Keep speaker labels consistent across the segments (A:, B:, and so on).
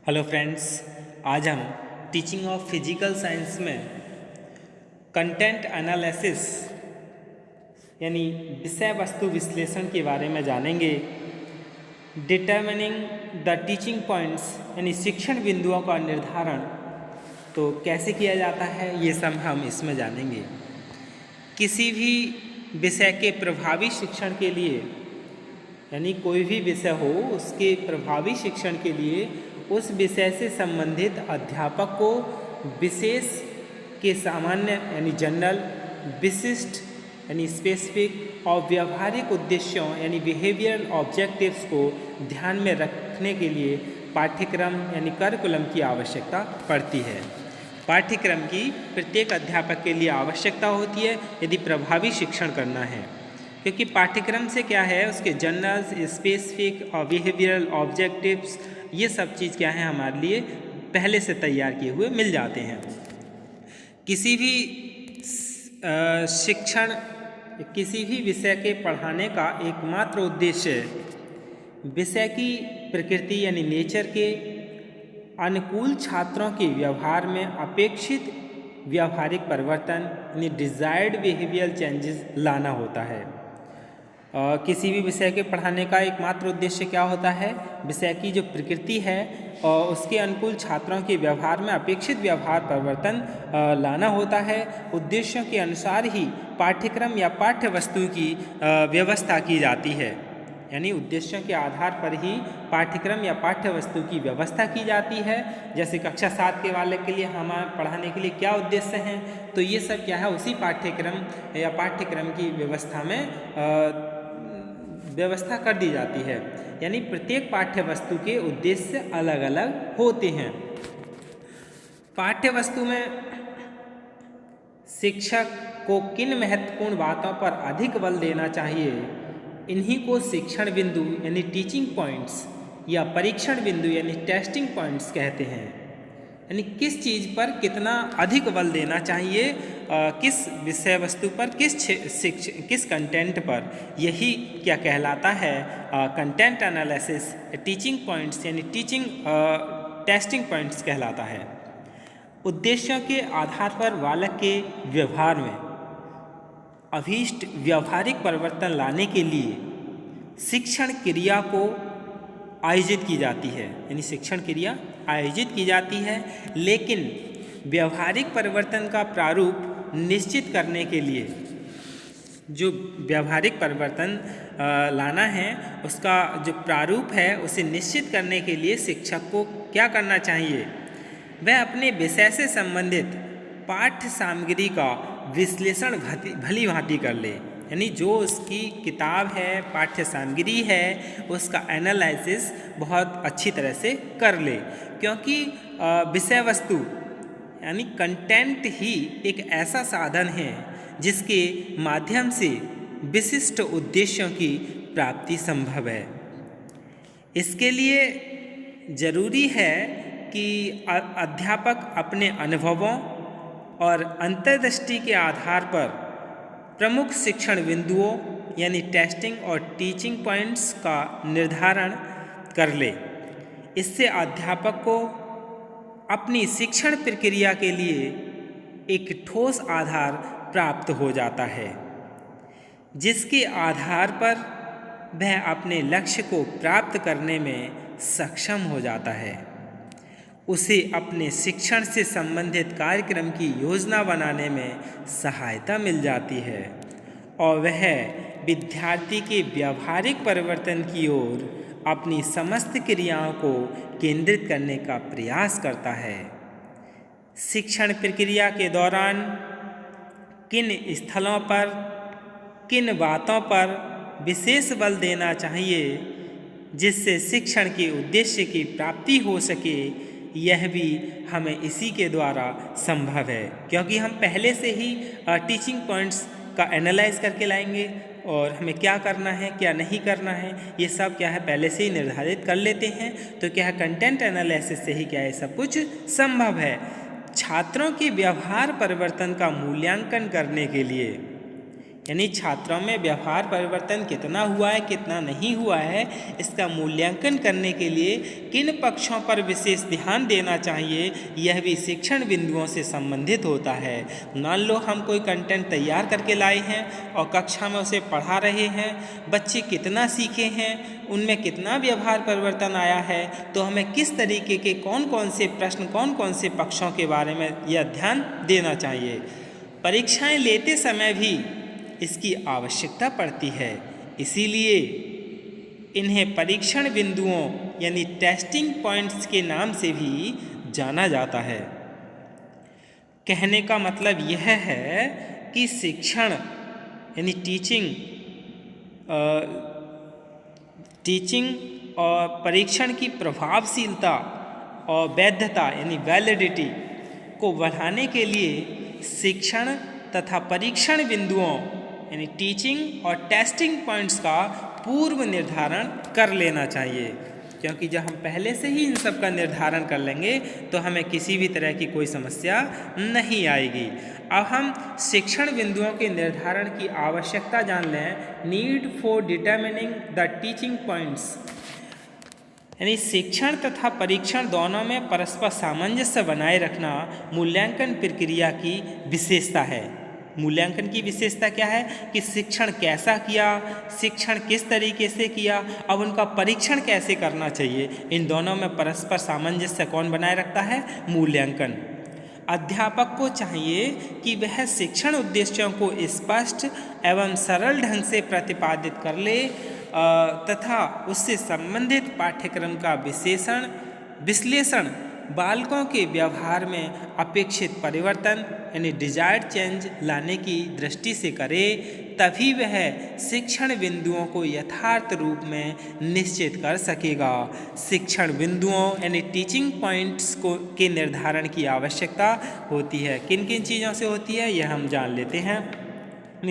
A: Hello friends, आज हम teaching of physical science में कंटेंट एनालिसिस यानी विषय वस्तु विश्लेषण के बारे में जानेंगे। डिटर्मिनिंग द टीचिंग पॉइंट्स यानी शिक्षण बिंदुओं का निर्धारण तो कैसे किया जाता है, ये सब हम इसमें जानेंगे। किसी भी विषय के प्रभावी शिक्षण के लिए यानी कोई भी विषय हो, उसके प्रभावी शिक्षण के लिए उस विषय से संबंधित अध्यापक को विशेष के सामान्य यानी जनरल, विशिष्ट यानी स्पेसिफिक और व्यावहारिक उद्देश्यों यानी बिहेवियरल ऑब्जेक्टिव्स को ध्यान में रखने के लिए पाठ्यक्रम यानी करिकुलम की आवश्यकता पड़ती है। पाठ्यक्रम की प्रत्येक अध्यापक के लिए आवश्यकता होती है यदि प्रभावी शिक्षण करना है, क्योंकि पाठ्यक्रम से क्या है, उसके जनरल्स, स्पेसिफिक और बिहेवियरल ऑब्जेक्टिव्स ये सब चीज़ क्या है हमारे लिए पहले से तैयार किए हुए मिल जाते हैं। किसी भी शिक्षण किसी भी विषय के पढ़ाने का एकमात्र उद्देश्य विषय की प्रकृति यानी नेचर के अनुकूल छात्रों के व्यवहार में अपेक्षित व्यावहारिक परिवर्तन यानी डिज़ायर्ड बिहेवियरल चेंजेस लाना होता है। किसी भी विषय के पढ़ाने का एकमात्र उद्देश्य क्या होता है, विषय की जो प्रकृति है और उसके अनुकूल छात्रों के व्यवहार में अपेक्षित व्यवहार परिवर्तन लाना होता है। उद्देश्यों के अनुसार ही पाठ्यक्रम या पाठ्य वस्तु की व्यवस्था की जाती है, यानी उद्देश्यों के आधार पर ही पाठ्यक्रम या पाठ्य वस्तु की व्यवस्था की जाती है। जैसे कक्षा 7 के वाले के लिए हमारे पढ़ाने के लिए क्या उद्देश्य हैं, तो ये सब क्या है उसी पाठ्यक्रम या पाठ्यक्रम की व्यवस्था में व्यवस्था कर दी जाती है। यानी प्रत्येक पाठ्य वस्तु के उद्देश्य अलग अलग होते हैं। पाठ्य वस्तु में शिक्षक को किन महत्वपूर्ण बातों पर अधिक बल देना चाहिए, इन्हीं को शिक्षण बिंदु यानी टीचिंग पॉइंट्स या परीक्षण बिंदु यानी टेस्टिंग पॉइंट्स कहते हैं। यानी किस चीज़ पर कितना अधिक बल देना चाहिए, किस विषय वस्तु पर, किस कंटेंट पर, यही क्या कहलाता है कंटेंट एनालिसिस टीचिंग पॉइंट्स यानी टेस्टिंग पॉइंट्स कहलाता है। उद्देश्यों के आधार पर बालक के व्यवहार में अभीष्ट व्यावहारिक परिवर्तन लाने के लिए शिक्षण क्रिया को आयोजित की जाती है, यानी शिक्षण क्रिया आयोजित की जाती है, लेकिन व्यावहारिक परिवर्तन का प्रारूप निश्चित करने के लिए जो व्यावहारिक परिवर्तन लाना है उसका जो प्रारूप है उसे निश्चित करने के लिए शिक्षक को क्या करना चाहिए, वह अपने विषय से संबंधित पाठ्य सामग्री का विश्लेषण भली भांति कर ले। यानी जो उसकी किताब है, पाठ्य सामग्री है, उसका एनालिसिस बहुत अच्छी तरह से कर ले, क्योंकि विषय वस्तु यानी कंटेंट ही एक ऐसा साधन है जिसके माध्यम से विशिष्ट उद्देश्यों की प्राप्ति संभव है। इसके लिए जरूरी है कि अध्यापक अपने अनुभवों और अंतर्दृष्टि के आधार पर प्रमुख शिक्षण बिंदुओं यानी टेस्टिंग और टीचिंग पॉइंट्स का निर्धारण कर ले। इससे अध्यापक को अपनी शिक्षण प्रक्रिया के लिए एक ठोस आधार प्राप्त हो जाता है, जिसके आधार पर वह अपने लक्ष्य को प्राप्त करने में सक्षम हो जाता है। उसे अपने शिक्षण से संबंधित कार्यक्रम की योजना बनाने में सहायता मिल जाती है और वह विद्यार्थी के व्यावहारिक परिवर्तन की ओर अपनी समस्त क्रियाओं को केंद्रित करने का प्रयास करता है। शिक्षण प्रक्रिया के दौरान किन स्थलों पर, किन बातों पर विशेष बल देना चाहिए जिससे शिक्षण के उद्देश्य की प्राप्ति हो सके, यह भी हमें इसी के द्वारा संभव है, क्योंकि हम पहले से ही टीचिंग पॉइंट्स का एनालाइज करके लाएंगे और हमें क्या करना है क्या नहीं करना है ये सब क्या है पहले से ही निर्धारित कर लेते हैं। तो क्या है कंटेंट एनालिसिस से ही क्या है सब कुछ संभव है। छात्रों के व्यवहार परिवर्तन का मूल्यांकन करने के लिए यानी छात्रों में व्यवहार परिवर्तन कितना हुआ है कितना नहीं हुआ है, इसका मूल्यांकन करने के लिए किन पक्षों पर विशेष ध्यान देना चाहिए, यह भी शिक्षण बिंदुओं से संबंधित होता है। मान लो हम कोई कंटेंट तैयार करके लाए हैं और कक्षा में उसे पढ़ा रहे हैं, बच्चे कितना सीखे हैं, उनमें कितना व्यवहार परिवर्तन आया है, तो हमें किस तरीके के कौन कौन से प्रश्न कौन कौन से पक्षों के बारे में यह ध्यान देना चाहिए। परीक्षाएं लेते समय भी इसकी आवश्यकता पड़ती है, इसीलिए इन्हें परीक्षण बिंदुओं यानी टेस्टिंग पॉइंट्स के नाम से भी जाना जाता है। कहने का मतलब यह है कि शिक्षण यानी टीचिंग और परीक्षण की प्रभावशीलता और वैधता यानी वैलिडिटी को बढ़ाने के लिए शिक्षण तथा परीक्षण बिंदुओं यानी टीचिंग और टेस्टिंग पॉइंट्स का पूर्व निर्धारण कर लेना चाहिए, क्योंकि जब हम पहले से ही इन सब का निर्धारण कर लेंगे तो हमें किसी भी तरह की कोई समस्या नहीं आएगी। अब हम शिक्षण बिंदुओं के निर्धारण की आवश्यकता जान लें। Need for determining the teaching points यानी शिक्षण तथा परीक्षण दोनों में परस्पर सामंजस्य बनाए रखना मूल्यांकन प्रक्रिया की विशेषता है। मूल्यांकन की विशेषता क्या है कि शिक्षण कैसा किया, शिक्षण किस तरीके से किया, अब उनका परीक्षण कैसे करना चाहिए, इन दोनों में परस्पर सामंजस्य कौन बनाए रखता है? मूल्यांकन। अध्यापक को चाहिए कि वह शिक्षण उद्देश्यों को स्पष्ट एवं सरल ढंग से प्रतिपादित कर ले तथा उससे संबंधित पाठ्यक्रम का विश्लेषण बालकों के व्यवहार में अपेक्षित परिवर्तन यानी डिजायर्ड चेंज लाने की दृष्टि से करे, तभी वह शिक्षण बिंदुओं को यथार्थ रूप में निश्चित कर सकेगा। शिक्षण बिंदुओं यानी टीचिंग पॉइंट्स के निर्धारण की आवश्यकता होती है। किन किन चीज़ों से होती है यह हम जान लेते हैं।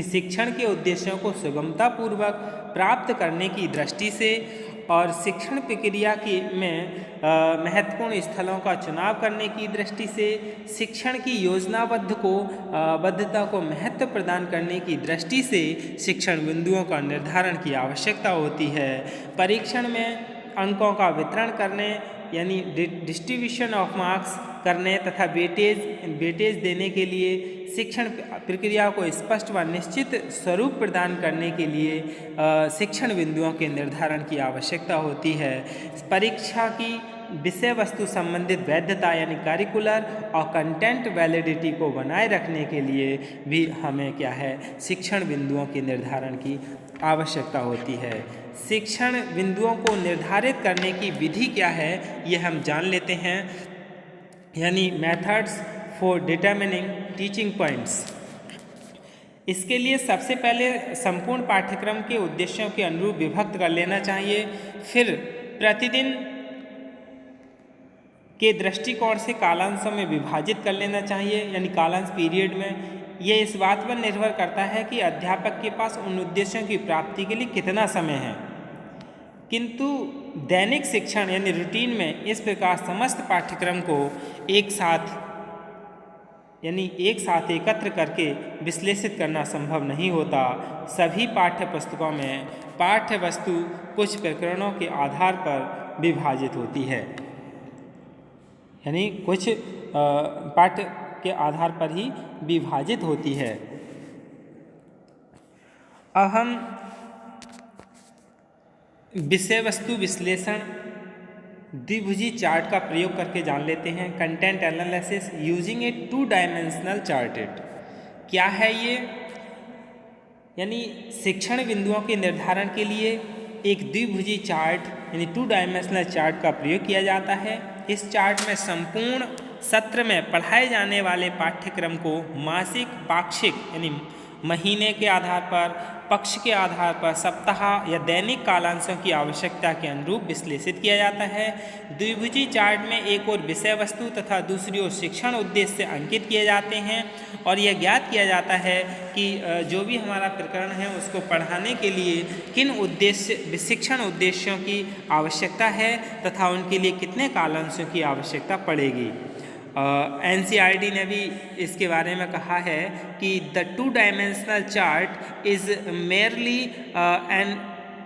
A: शिक्षण के उद्देश्यों को सुगमतापूर्वक प्राप्त करने की दृष्टि से और शिक्षण प्रक्रिया में महत्वपूर्ण स्थलों का चुनाव करने की दृष्टि से, शिक्षण की योजनाबद्धता को महत्व प्रदान करने की दृष्टि से शिक्षण बिंदुओं का निर्धारण की आवश्यकता होती है। परीक्षण में अंकों का वितरण करने यानी डिस्ट्रीब्यूशन ऑफ मार्क्स करने तथा वेटेज देने के लिए, शिक्षण प्रक्रिया को स्पष्ट व निश्चित स्वरूप प्रदान करने के लिए शिक्षण बिंदुओं के निर्धारण की आवश्यकता होती है। परीक्षा की विषय वस्तु संबंधित वैधता यानी करिकुलर और कंटेंट वैलिडिटी को बनाए रखने के लिए भी हमें क्या है? शिक्षण बिंदुओं के निर्धारण की आवश्यकता होती है। शिक्षण बिंदुओं को निर्धारित करने की विधि क्या है यह हम जान लेते हैं, यानी methods for determining teaching points. इसके लिए सबसे पहले संपूर्ण पाठ्यक्रम के उद्देश्यों के अनुरूप विभक्त कर लेना चाहिए, फिर प्रतिदिन के दृष्टिकोण से कालांशों में विभाजित कर लेना चाहिए, यानी कालांश पीरियड में। ये इस बात पर निर्भर करता है कि अध्यापक के पास उन उद्देश्यों की प्राप्ति के लिए कितना समय है, किंतु दैनिक शिक्षण यानी रूटीन में इस प्रकार समस्त पाठ्यक्रम को एक साथ एकत्र करके विश्लेषित करना संभव नहीं होता। सभी पाठ्य पुस्तकों में पाठ्य वस्तु कुछ प्रकरणों के आधार पर विभाजित होती है, यानी कुछ पाठ्य के आधार पर ही विभाजित होती है। अब हम विषय वस्तु विश्लेषण द्विभुजी चार्ट का प्रयोग करके जान लेते हैं। कंटेंट एनालिसिस यूजिंग ए 2 डायमेंशनल चार्टेड। क्या है ये? यानी शिक्षण बिंदुओं के निर्धारण के लिए एक द्विभुजी चार्ट यानी 2 डायमेंशनल चार्ट का प्रयोग किया जाता है। इस चार्ट में संपूर्ण सत्र में पढ़ाए जाने वाले पाठ्यक्रम को मासिक, पाक्षिक यानी महीने के आधार पर, पक्ष के आधार पर, सप्ताह या दैनिक कालांशों की आवश्यकता के अनुरूप विश्लेषित किया जाता है। द्विभुजी चार्ट में एक ओर विषय वस्तु तथा दूसरी ओर शिक्षण उद्देश्य अंकित किए जाते हैं और यह ज्ञात किया जाता है कि जो भी हमारा प्रकरण है उसको पढ़ाने के लिए किन शिक्षण उद्देश्यों की आवश्यकता है तथा उनके लिए कितने कालांशों की आवश्यकता पड़ेगी। NCERT ने भी इसके बारे में कहा है कि the 2-dimensional chart is merely N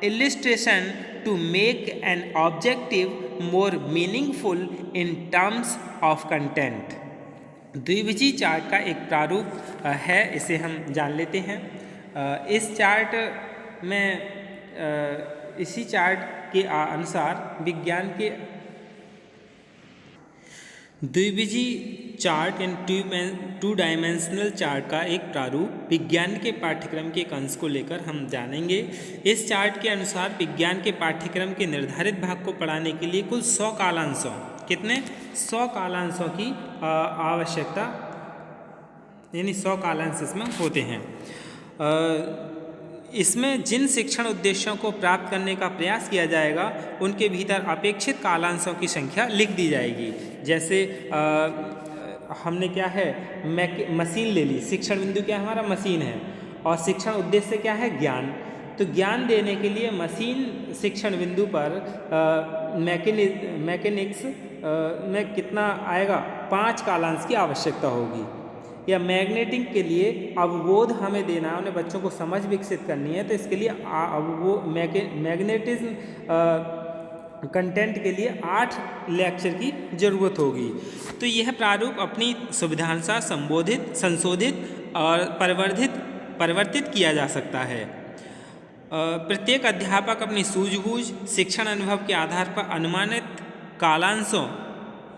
A: illustration to make an objective more meaningful in terms of content। द्विभुजी चार्ट का एक प्रारूप है, इसे हम जान लेते हैं। इस चार्ट में इसी चार्ट के अनुसार विज्ञान के द्विभुजी चार्ट एंड 2-dimensional चार्ट का एक प्रारूप विज्ञान के पाठ्यक्रम के एक अंश को लेकर हम जानेंगे। इस चार्ट के अनुसार विज्ञान के पाठ्यक्रम के निर्धारित भाग को पढ़ाने के लिए कुल 100 कालांशों, कितने 100 कालांशों की आवश्यकता, यानी 100 कालांश इसमें होते हैं। इसमें जिन शिक्षण उद्देश्यों को प्राप्त करने का प्रयास किया जाएगा उनके भीतर अपेक्षित कालांशों की संख्या लिख दी जाएगी। जैसे हमने क्या है, मशीन ले ली, शिक्षण बिंदु क्या है हमारा, मशीन है, और शिक्षण उद्देश्य क्या है, ज्ञान। तो ज्ञान देने के लिए मशीन शिक्षण बिंदु पर मैकेनिक्स में कितना आएगा, 5 कालांश की आवश्यकता होगी। या मैग्नेटिक के लिए अवबोध हमें देना है, उन्हें बच्चों को समझ विकसित करनी है, तो इसके लिए मैग्नेटिज्म कंटेंट के लिए 8 लेक्चर की ज़रूरत होगी। तो यह प्रारूप अपनी सुविधानुसार संशोधित और परिवर्तित किया जा सकता है। प्रत्येक अध्यापक अपनी सूझबूझ शिक्षण अनुभव के आधार पर अनुमानित कालांशों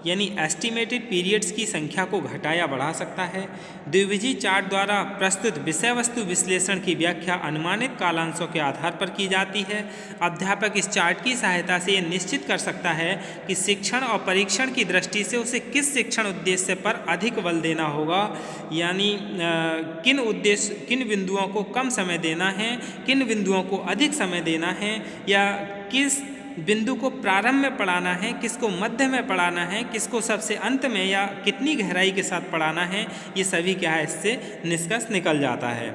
A: यानी एस्टिमेटेड पीरियड्स की संख्या को घटा या बढ़ा सकता है। द्विभुजी चार्ट द्वारा प्रस्तुत विषय वस्तु विश्लेषण की व्याख्या अनुमानित कालांशों के आधार पर की जाती है। अध्यापक इस चार्ट की सहायता से यह निश्चित कर सकता है कि शिक्षण और परीक्षण की दृष्टि से उसे किस शिक्षण उद्देश्य पर अधिक बल देना होगा, यानी किन बिंदुओं को कम समय देना है, किन बिंदुओं को अधिक समय देना है, या किस बिंदु को प्रारंभ में पढ़ाना है, किसको मध्य में पढ़ाना है, किसको सबसे अंत में, या कितनी गहराई के साथ पढ़ाना है, ये सभी क्या है इससे निष्कर्ष निकल जाता है।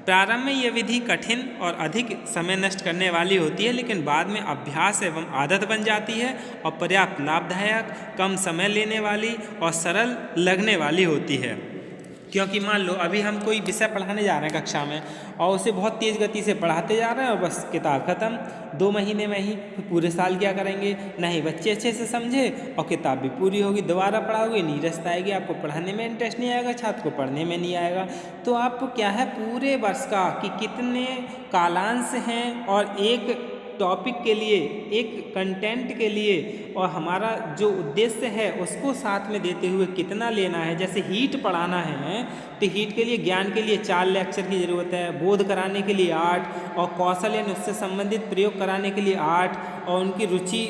A: प्रारंभ में यह विधि कठिन और अधिक समय नष्ट करने वाली होती है, लेकिन बाद में अभ्यास एवं आदत बन जाती है और पर्याप्त लाभदायक, कम समय लेने वाली और सरल लगने वाली होती है। क्योंकि मान लो अभी हम कोई विषय पढ़ाने जा रहे हैं कक्षा में और उसे बहुत तेज़ गति से पढ़ाते जा रहे हैं और बस किताब ख़त्म 2 महीने में ही, पूरे साल क्या करेंगे, नहीं बच्चे अच्छे से समझे और किताब भी पूरी होगी, दोबारा पढ़ाओगे नीरस आएगी, आपको पढ़ाने में इंटरेस्ट नहीं आएगा, छात्र को पढ़ने में नहीं आएगा। तो आपको क्या है पूरे वर्ष का कि कितने कालांश हैं और एक टॉपिक के लिए, एक कंटेंट के लिए, और हमारा जो उद्देश्य है उसको साथ में देते हुए कितना लेना है। जैसे हीट पढ़ाना है तो हीट के लिए, ज्ञान के लिए 4 लेक्चर की ज़रूरत है, बोध कराने के लिए 8, और कौशल यानी उससे संबंधित प्रयोग कराने के लिए 8, और उनकी रुचि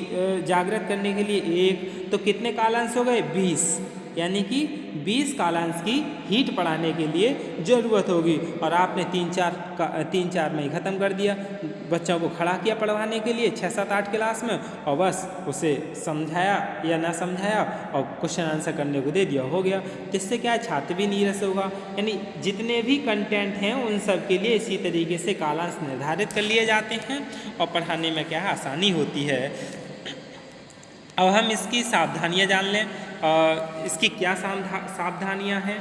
A: जागृत करने के लिए 1। तो कितने कालांश हो गए, 20, यानी कि 20 कालांश की हीट पढ़ाने के लिए ज़रूरत होगी। और आपने 3-4 में ही ख़त्म कर दिया, बच्चों को खड़ा किया पढ़वाने के लिए 6-7-8 क्लास में, और बस उसे समझाया या ना समझाया और क्वेश्चन आंसर करने को दे दिया, हो गया। जिससे क्या है, छात्र भी नीरस होगा। यानी जितने भी कंटेंट हैं उन सब के लिए इसी तरीके से कालांश निर्धारित कर लिए जाते हैं और पढ़ाने में क्या है, आसानी होती है। अब हम इसकी सावधानियाँ जान लें। इसकी क्या सावधानियाँ हैं,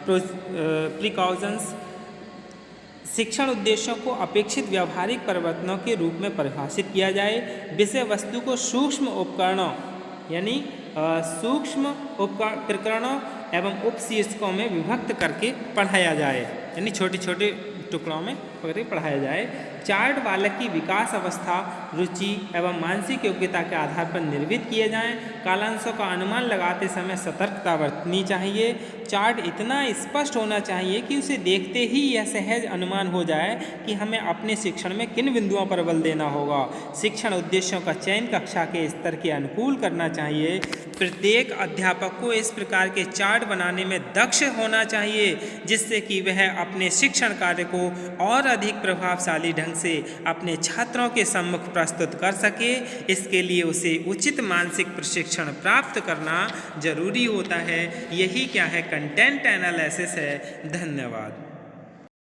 A: प्रिकॉशंस। शिक्षण उद्देश्यों को अपेक्षित व्यावहारिक परिवर्तनों के रूप में परिभाषित किया जाए। विषय वस्तु को सूक्ष्म उपकरणों यानी सूक्ष्म प्रकरणों एवं उपशीर्षकों में विभक्त करके पढ़ाया जाए, यानी छोटे छोटे टुकड़ों में पढ़ाया जाए। चार्ट बालक की विकास अवस्था, रुचि एवं मानसिक योग्यता के आधार पर निर्मित किए जाएं। कालांशों का अनुमान लगाते समय सतर्कता बरतनी चाहिए। चार्ट इतना स्पष्ट होना चाहिए कि उसे देखते ही यह सहज अनुमान हो जाए कि हमें अपने शिक्षण में किन बिंदुओं पर बल देना होगा। शिक्षण उद्देश्यों का चयन कक्षा के स्तर के अनुकूल करना चाहिए। प्रत्येक अध्यापक को इस प्रकार के चार्ट बनाने में दक्ष होना चाहिए, जिससे कि वह अपने शिक्षण कार्य को और अधिक प्रभावशाली ढंग से अपने छात्रों के सम्मुख प्रस्तुत कर सके। इसके लिए उसे उचित मानसिक प्रशिक्षण प्राप्त करना जरूरी होता है। यही क्या है, कंटेंट एनालिसिस है। धन्यवाद।